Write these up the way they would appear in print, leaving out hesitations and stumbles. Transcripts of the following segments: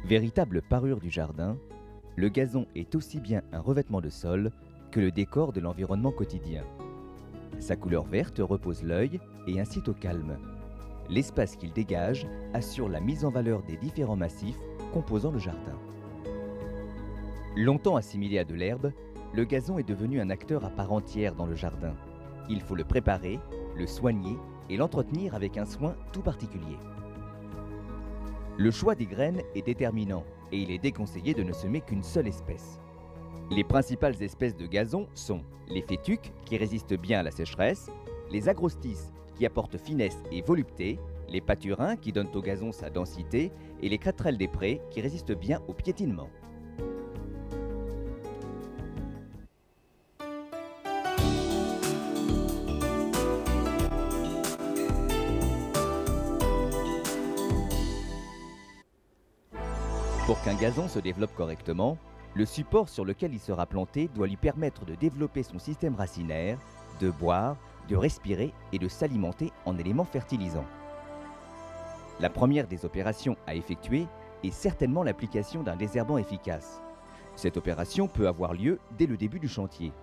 Véritable parure du jardin, le gazon est aussi bien un revêtement de sol que le décor de l'environnement quotidien. Sa couleur verte repose l'œil et incite au calme. L'espace qu'il dégage assure la mise en valeur des différents massifs composant le jardin. Longtemps assimilé à de l'herbe, le gazon est devenu un acteur à part entière dans le jardin. Il faut le préparer, le soigner et l'entretenir avec un soin tout particulier. Le choix des graines est déterminant et il est déconseillé de ne semer qu'une seule espèce. Les principales espèces de gazon sont les fétuques qui résistent bien à la sécheresse, les agrostis qui apportent finesse et volupté, les pâturins qui donnent au gazon sa densité et les créterelles des prés qui résistent bien au piétinement. Pour qu'un gazon se développe correctement, le support sur lequel il sera planté doit lui permettre de développer son système racinaire, de boire, de respirer et de s'alimenter en éléments fertilisants. La première des opérations à effectuer est certainement l'application d'un désherbant efficace. Cette opération peut avoir lieu dès le début du chantier.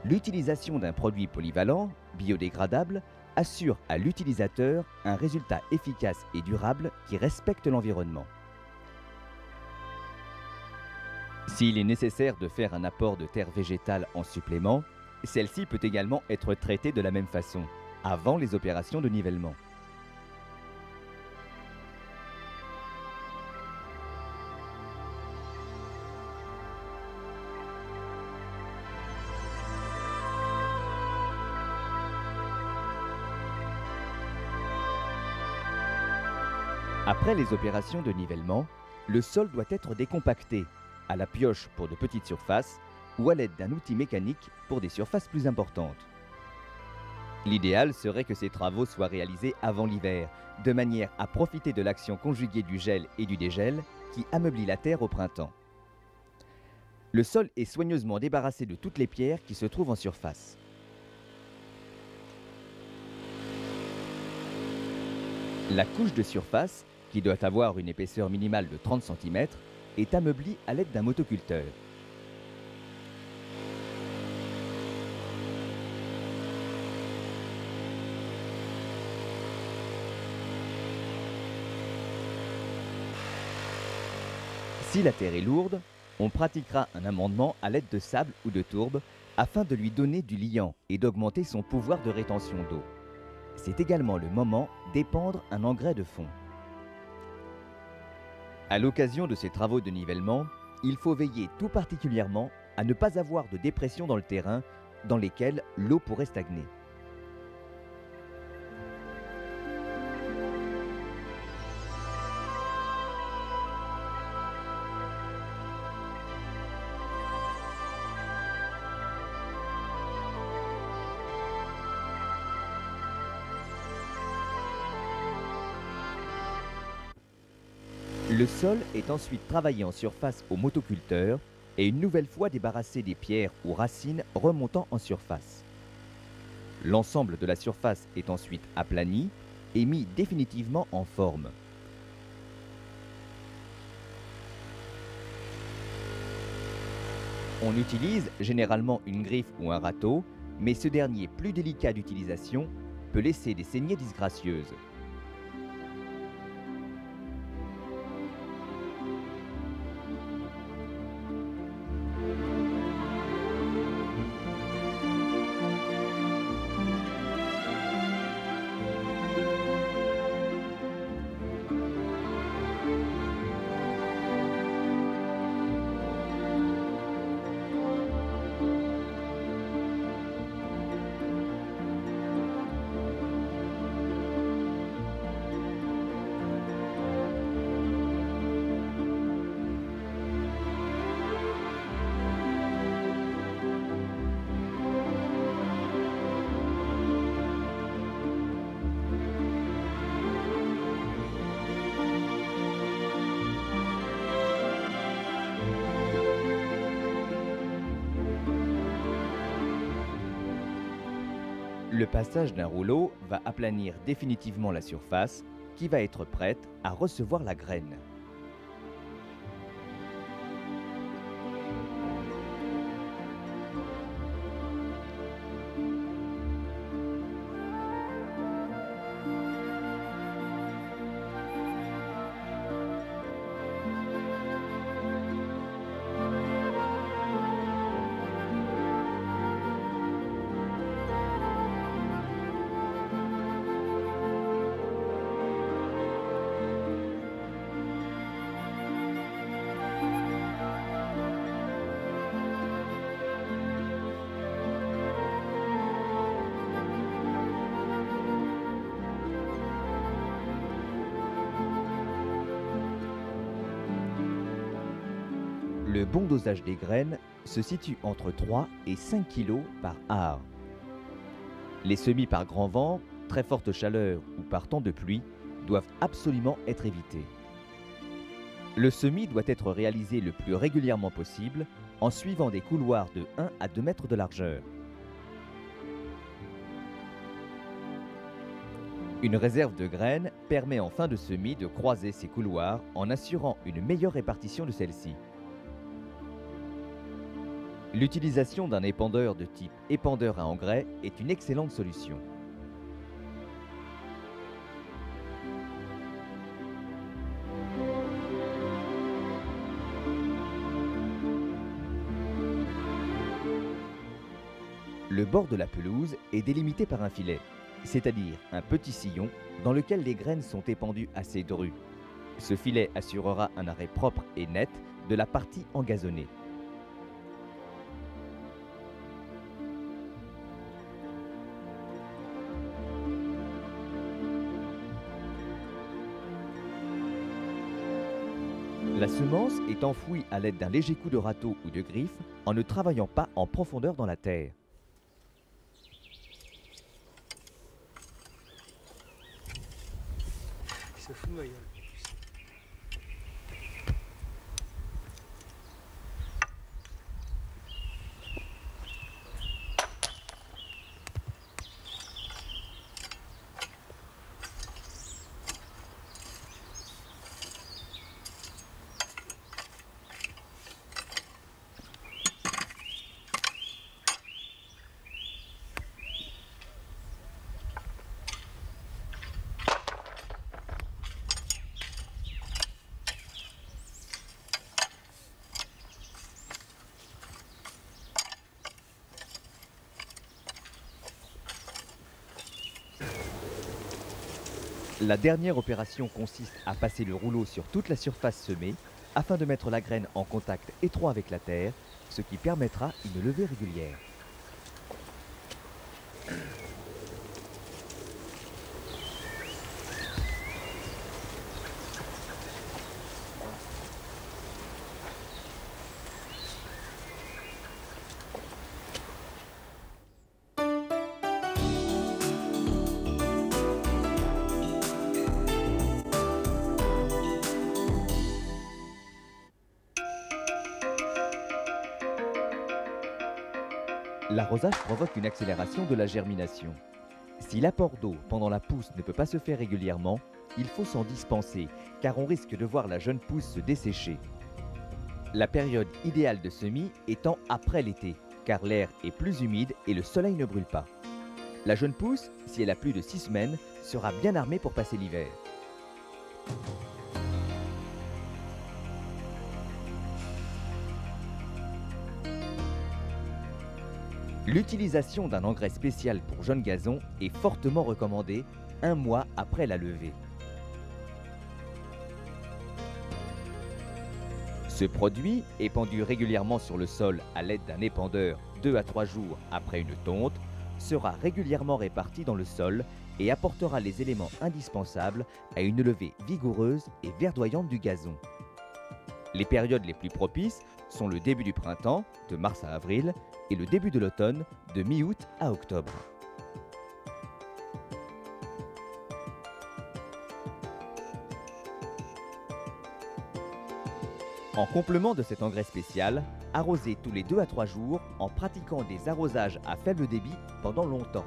L'utilisation d'un produit polyvalent, biodégradable, assure à l'utilisateur un résultat efficace et durable qui respecte l'environnement. S'il est nécessaire de faire un apport de terre végétale en supplément, celle-ci peut également être traitée de la même façon, avant les opérations de nivellement. Après les opérations de nivellement, le sol doit être décompacté, à la pioche pour de petites surfaces ou à l'aide d'un outil mécanique pour des surfaces plus importantes. L'idéal serait que ces travaux soient réalisés avant l'hiver, de manière à profiter de l'action conjuguée du gel et du dégel qui ameublit la terre au printemps. Le sol est soigneusement débarrassé de toutes les pierres qui se trouvent en surface. La couche de surface, qui doit avoir une épaisseur minimale de 30 cm, est ameubli à l'aide d'un motoculteur. Si la terre est lourde, on pratiquera un amendement à l'aide de sable ou de tourbe afin de lui donner du liant et d'augmenter son pouvoir de rétention d'eau. C'est également le moment d'épandre un engrais de fond. À l'occasion de ces travaux de nivellement, il faut veiller tout particulièrement à ne pas avoir de dépression dans le terrain dans lesquelles l'eau pourrait stagner. Le sol est ensuite travaillé en surface au motoculteur et une nouvelle fois débarrassé des pierres ou racines remontant en surface. L'ensemble de la surface est ensuite aplani et mis définitivement en forme. On utilise généralement une griffe ou un râteau, mais ce dernier, plus délicat d'utilisation, peut laisser des saignées disgracieuses. Le passage d'un rouleau va aplanir définitivement la surface qui va être prête à recevoir la graine. Le bon dosage des graines se situe entre 3 et 5 kg par art. Les semis par grand vent, très forte chaleur ou par temps de pluie doivent absolument être évités. Le semis doit être réalisé le plus régulièrement possible en suivant des couloirs de 1 à 2 mètres de largeur. Une réserve de graines permet en fin de semis de croiser ces couloirs en assurant une meilleure répartition de celles-ci. L'utilisation d'un épandeur de type épandeur à engrais est une excellente solution. Le bord de la pelouse est délimité par un filet, c'est-à-dire un petit sillon dans lequel les graines sont épandues assez drues. Ce filet assurera un arrêt propre et net de la partie engazonnée. La semence est enfouie à l'aide d'un léger coup de râteau ou de griffe en ne travaillant pas en profondeur dans la terre. Il se fout de ma gueule. La dernière opération consiste à passer le rouleau sur toute la surface semée afin de mettre la graine en contact étroit avec la terre, ce qui permettra une levée régulière. L'arrosage provoque une accélération de la germination. Si l'apport d'eau pendant la pousse ne peut pas se faire régulièrement, il faut s'en dispenser car on risque de voir la jeune pousse se dessécher. La période idéale de semis étant après l'été, car l'air est plus humide et le soleil ne brûle pas. La jeune pousse, si elle a plus de 6 semaines, sera bien armée pour passer l'hiver. L'utilisation d'un engrais spécial pour jeunes gazons est fortement recommandée 1 mois après la levée. Ce produit, épandu régulièrement sur le sol à l'aide d'un épandeur 2 à 3 jours après une tonte, sera régulièrement réparti dans le sol et apportera les éléments indispensables à une levée vigoureuse et verdoyante du gazon. Les périodes les plus propices sont le début du printemps, de mars à avril, et le début de l'automne, de mi-août à octobre. En complément de cet engrais spécial, arrosez tous les 2 à 3 jours en pratiquant des arrosages à faible débit pendant longtemps.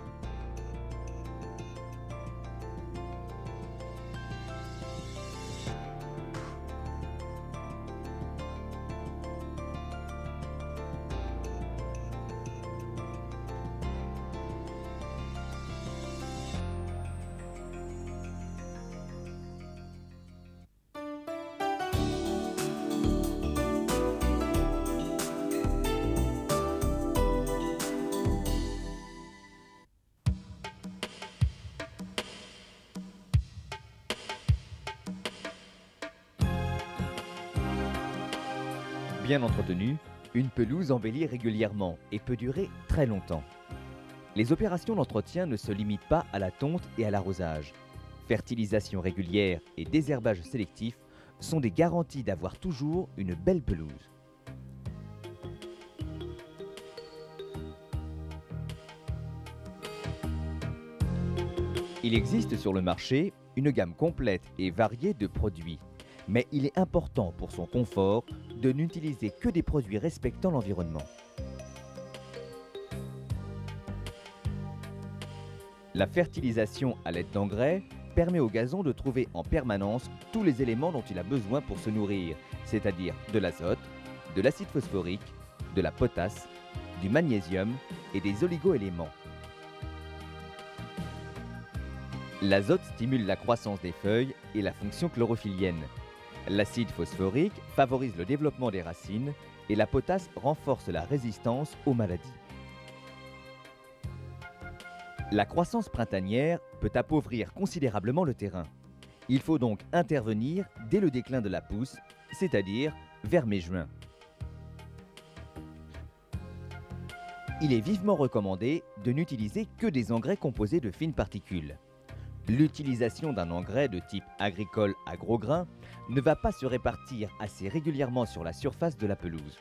Bien entretenue, une pelouse embellit régulièrement et peut durer très longtemps. Les opérations d'entretien ne se limitent pas à la tonte et à l'arrosage. Fertilisation régulière et désherbage sélectif sont des garanties d'avoir toujours une belle pelouse. Il existe sur le marché une gamme complète et variée de produits, mais il est important pour son confort de n'utiliser que des produits respectant l'environnement. La fertilisation à l'aide d'engrais permet au gazon de trouver en permanence tous les éléments dont il a besoin pour se nourrir, c'est-à-dire de l'azote, de l'acide phosphorique, de la potasse, du magnésium et des oligo-éléments. L'azote stimule la croissance des feuilles et la fonction chlorophyllienne. L'acide phosphorique favorise le développement des racines et la potasse renforce la résistance aux maladies. La croissance printanière peut appauvrir considérablement le terrain. Il faut donc intervenir dès le déclin de la pousse, c'est-à-dire vers mai-juin. Il est vivement recommandé de n'utiliser que des engrais composés de fines particules. L'utilisation d'un engrais de type agricole à gros grains ne va pas se répartir assez régulièrement sur la surface de la pelouse.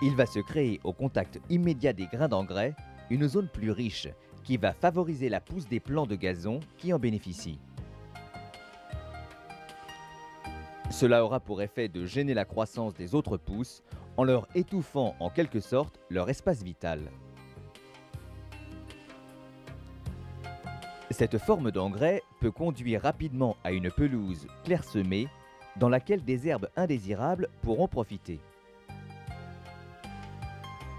Il va se créer au contact immédiat des grains d'engrais une zone plus riche qui va favoriser la pousse des plants de gazon qui en bénéficient. Cela aura pour effet de gêner la croissance des autres pousses en leur étouffant en quelque sorte leur espace vital. Cette forme d'engrais peut conduire rapidement à une pelouse clairsemée dans laquelle des herbes indésirables pourront profiter.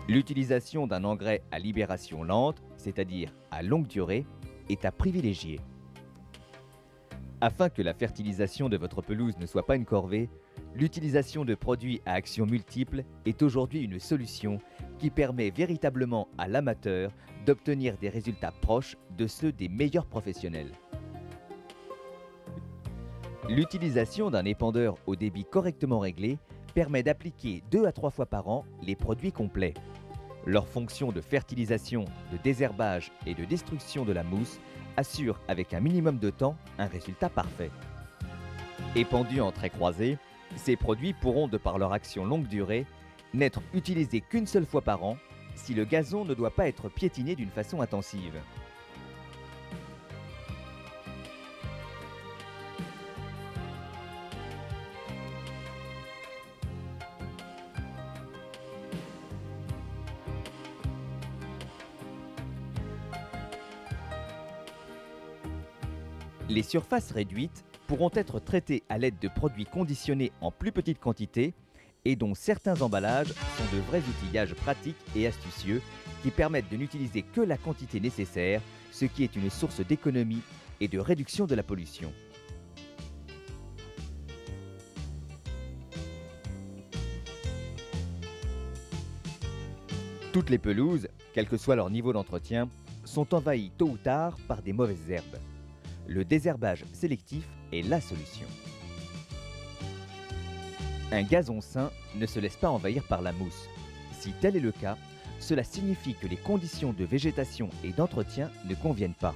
L'utilisation d'un engrais à libération lente, c'est-à-dire à longue durée, est à privilégier. Afin que la fertilisation de votre pelouse ne soit pas une corvée, l'utilisation de produits à action multiple est aujourd'hui une solution qui permet véritablement à l'amateur d'obtenir des résultats proches de ceux des meilleurs professionnels. L'utilisation d'un épandeur au débit correctement réglé permet d'appliquer 2 à 3 fois par an les produits complets. Leur fonction de fertilisation, de désherbage et de destruction de la mousse assure avec un minimum de temps un résultat parfait. Épandus en traits croisés, ces produits pourront, de par leur action longue durée, n'être utilisés qu'une seule fois par an si le gazon ne doit pas être piétiné d'une façon intensive. Les surfaces réduites pourront être traitées à l'aide de produits conditionnés en plus petite quantité et dont certains emballages sont de vrais outillages pratiques et astucieux qui permettent de n'utiliser que la quantité nécessaire, ce qui est une source d'économie et de réduction de la pollution. Toutes les pelouses, quel que soit leur niveau d'entretien, sont envahies tôt ou tard par des mauvaises herbes. Le désherbage sélectif est la solution. Un gazon sain ne se laisse pas envahir par la mousse. Si tel est le cas, cela signifie que les conditions de végétation et d'entretien ne conviennent pas.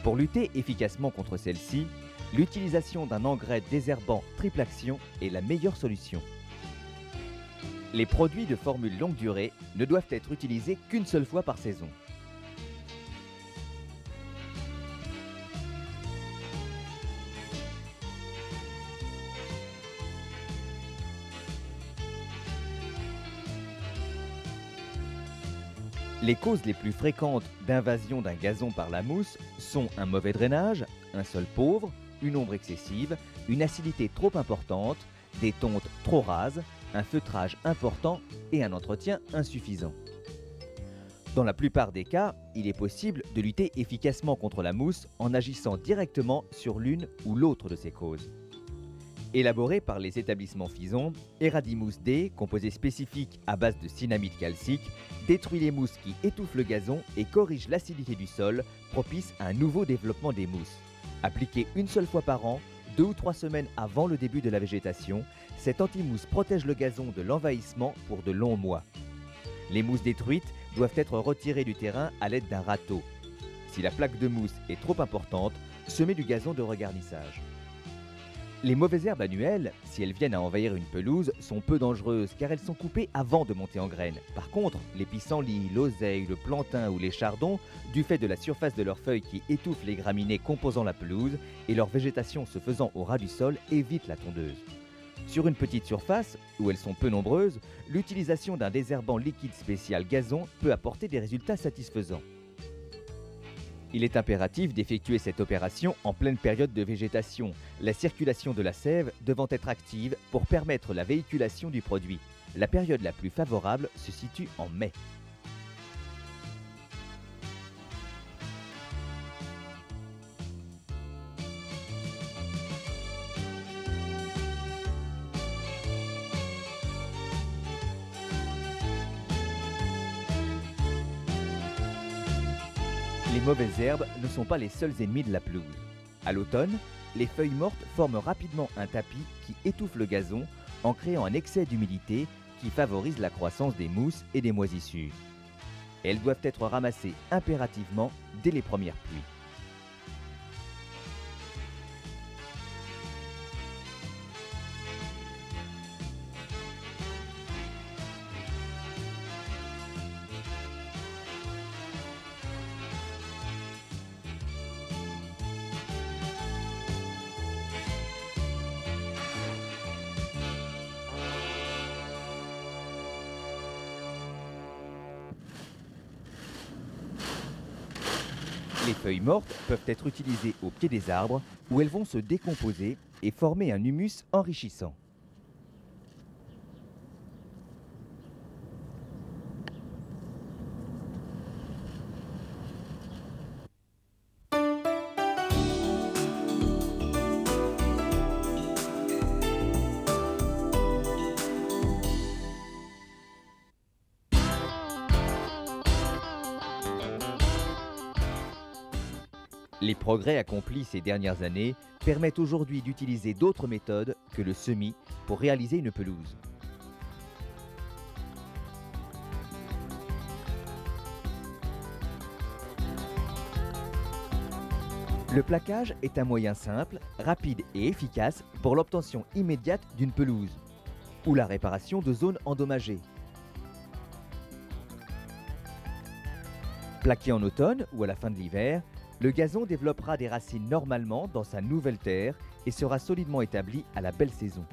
Pour lutter efficacement contre celle-ci, l'utilisation d'un engrais désherbant triple action est la meilleure solution. Les produits de formule longue durée ne doivent être utilisés qu'une seule fois par saison. Les causes les plus fréquentes d'invasion d'un gazon par la mousse sont un mauvais drainage, un sol pauvre, une ombre excessive, une acidité trop importante, des tontes trop rases, un feutrage important et un entretien insuffisant. Dans la plupart des cas, il est possible de lutter efficacement contre la mousse en agissant directement sur l'une ou l'autre de ces causes. Élaboré par les établissements Fison, Eradimousse D, composé spécifique à base de cynamide calcique, détruit les mousses qui étouffent le gazon et corrige l'acidité du sol, propice à un nouveau développement des mousses. Appliqué une seule fois par an, 2 ou 3 semaines avant le début de la végétation, cette anti-mousse protège le gazon de l'envahissement pour de longs mois. Les mousses détruites doivent être retirées du terrain à l'aide d'un râteau. Si la plaque de mousse est trop importante, semez du gazon de regarnissage. Les mauvaises herbes annuelles, si elles viennent à envahir une pelouse, sont peu dangereuses car elles sont coupées avant de monter en graines. Par contre, les pissenlits, l'oseille, le plantain ou les chardons, du fait de la surface de leurs feuilles qui étouffe les graminées composant la pelouse et leur végétation se faisant au ras du sol, évitent la tondeuse. Sur une petite surface, où elles sont peu nombreuses, l'utilisation d'un désherbant liquide spécial gazon peut apporter des résultats satisfaisants. Il est impératif d'effectuer cette opération en pleine période de végétation, la circulation de la sève devant être active pour permettre la véhiculation du produit. La période la plus favorable se situe en mai. Les mauvaises herbes ne sont pas les seuls ennemis de la pelouse. À l'automne, les feuilles mortes forment rapidement un tapis qui étouffe le gazon en créant un excès d'humidité qui favorise la croissance des mousses et des moisissures. Elles doivent être ramassées impérativement dès les premières pluies. Les feuilles mortes peuvent être utilisées au pied des arbres où elles vont se décomposer et former un humus enrichissant. Les progrès accomplis ces dernières années permettent aujourd'hui d'utiliser d'autres méthodes que le semis pour réaliser une pelouse. Le plaquage est un moyen simple, rapide et efficace pour l'obtention immédiate d'une pelouse ou la réparation de zones endommagées. Plaqué en automne ou à la fin de l'hiver, le gazon développera des racines normalement dans sa nouvelle terre et sera solidement établi à la belle saison.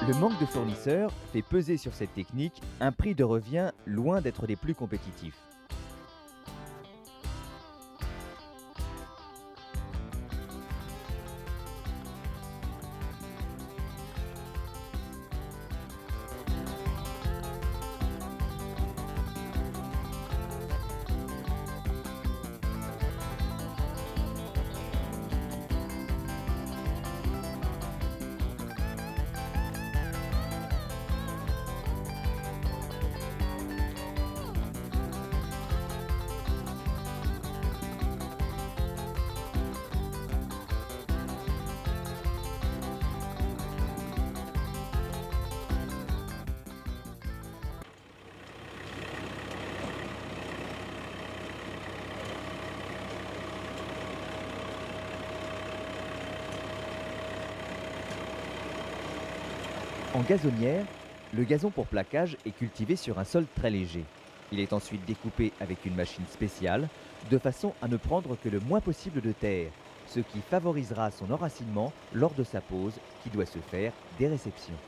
Le manque de fournisseurs fait peser sur cette technique un prix de revient loin d'être des plus compétitifs. En gazonnière, le gazon pour plaquage est cultivé sur un sol très léger. Il est ensuite découpé avec une machine spéciale, de façon à ne prendre que le moins possible de terre, ce qui favorisera son enracinement lors de sa pose qui doit se faire dès réception.